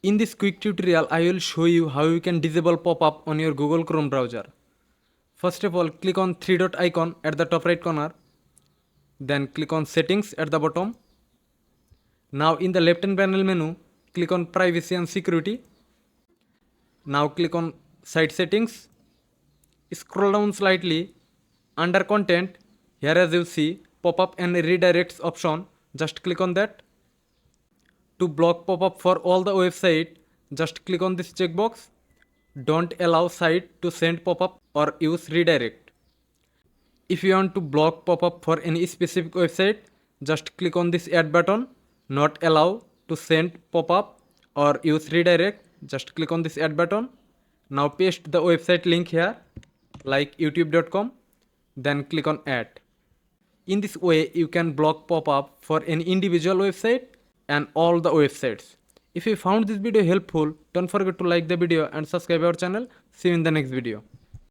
In this quick tutorial, I will show you how you can disable pop-up on your Google Chrome browser. First of all, click on three dot icon at the top right corner. Then click on settings at the bottom. Now in the left hand panel menu, click on privacy and security. Now click on site settings. Scroll down slightly. Under content, here as you see pop-up and redirects option, just click on that. To block pop-up for all the website, just click on this checkbox. Don't allow site to send pop-up or use redirect. If you want to block pop-up for any specific website, just click on this add button. Not allow to send pop-up or use redirect, just click on this add button. Now paste the website link here like youtube.com, then click on add. In this way you can block pop-up for any individual website and all the websites. If you found this video helpful, don't forget to like the video and subscribe our channel. See you in the next video.